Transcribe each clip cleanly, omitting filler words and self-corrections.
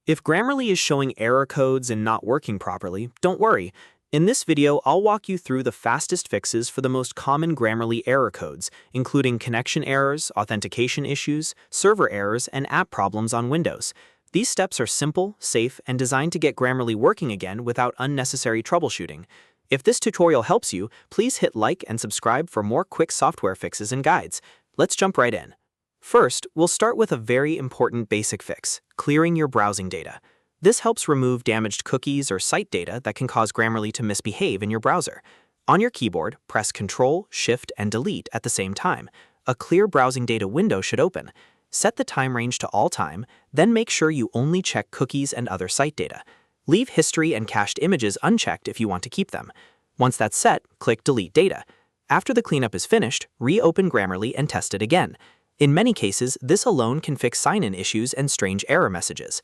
If Grammarly is showing error codes and not working properly, don't worry. In this video, I'll walk you through the fastest fixes for the most common Grammarly error codes, including connection errors, authentication issues, server errors, and app problems on Windows. These steps are simple, safe, and designed to get Grammarly working again without unnecessary troubleshooting. If this tutorial helps you, please hit like and subscribe for more quick software fixes and guides. Let's jump right in. First, we'll start with a very important basic fix: clearing your browsing data. This helps remove damaged cookies or site data that can cause Grammarly to misbehave in your browser. On your keyboard, press Ctrl, Shift, and Delete at the same time. A clear browsing data window should open. Set the time range to all time, then make sure you only check cookies and other site data. Leave history and cached images unchecked if you want to keep them. Once that's set, click Delete Data. After the cleanup is finished, reopen Grammarly and test it again. In many cases, this alone can fix sign-in issues and strange error messages.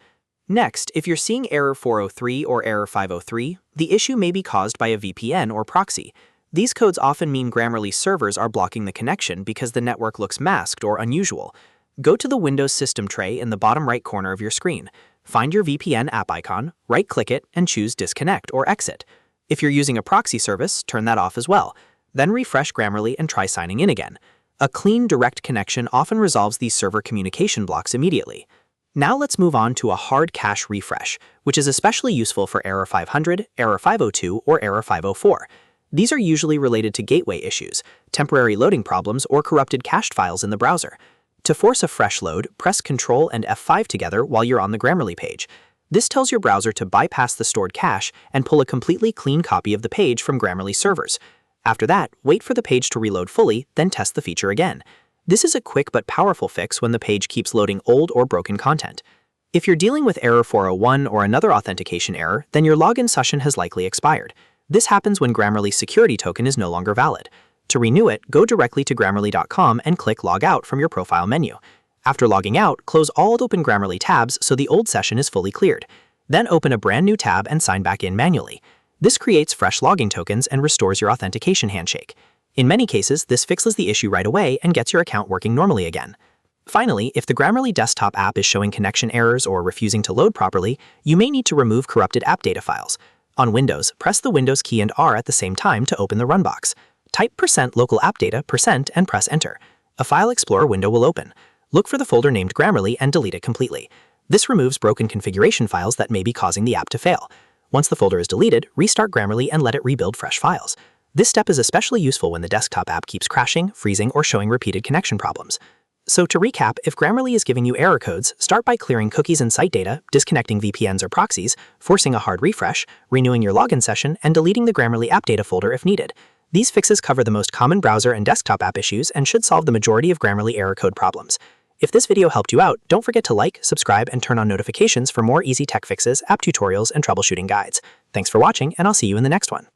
Next, if you're seeing error 403 or error 503, the issue may be caused by a VPN or proxy. These codes often mean Grammarly servers are blocking the connection because the network looks masked or unusual. Go to the Windows system tray in the bottom right corner of your screen. Find your VPN app icon, right-click it, and choose Disconnect or Exit. If you're using a proxy service, turn that off as well. Then refresh Grammarly and try signing in again. A clean, direct connection often resolves these server communication blocks immediately. Now let's move on to a hard cache refresh, which is especially useful for error 500, error 502, or error 504. These are usually related to gateway issues, temporary loading problems, or corrupted cached files in the browser. To force a fresh load, press Ctrl and F5 together while you're on the Grammarly page. This tells your browser to bypass the stored cache and pull a completely clean copy of the page from Grammarly servers. After that, wait for the page to reload fully, then test the feature again. This is a quick but powerful fix when the page keeps loading old or broken content. If you're dealing with error 401 or another authentication error, then your login session has likely expired. This happens when Grammarly's security token is no longer valid. To renew it, go directly to Grammarly.com and click Log Out from your profile menu. After logging out, close all open Grammarly tabs so the old session is fully cleared. Then open a brand new tab and sign back in manually. This creates fresh login tokens and restores your authentication handshake. In many cases, this fixes the issue right away and gets your account working normally again. Finally, if the Grammarly desktop app is showing connection errors or refusing to load properly, you may need to remove corrupted AppData files. On Windows, press the Windows key and R at the same time to open the run box. Type %local AppData% and press Enter. A File Explorer window will open. Look for the folder named Grammarly and delete it completely. This removes broken configuration files that may be causing the app to fail. Once the folder is deleted, restart Grammarly and let it rebuild fresh files. This step is especially useful when the desktop app keeps crashing, freezing, or showing repeated connection problems. So to recap, if Grammarly is giving you error codes, start by clearing cookies and site data, disconnecting VPNs or proxies, forcing a hard refresh, renewing your login session, and deleting the Grammarly AppData folder if needed. These fixes cover the most common browser and desktop app issues and should solve the majority of Grammarly error code problems. If this video helped you out, don't forget to like, subscribe, and turn on notifications for more easy tech fixes, app tutorials, and troubleshooting guides. Thanks for watching, and I'll see you in the next one.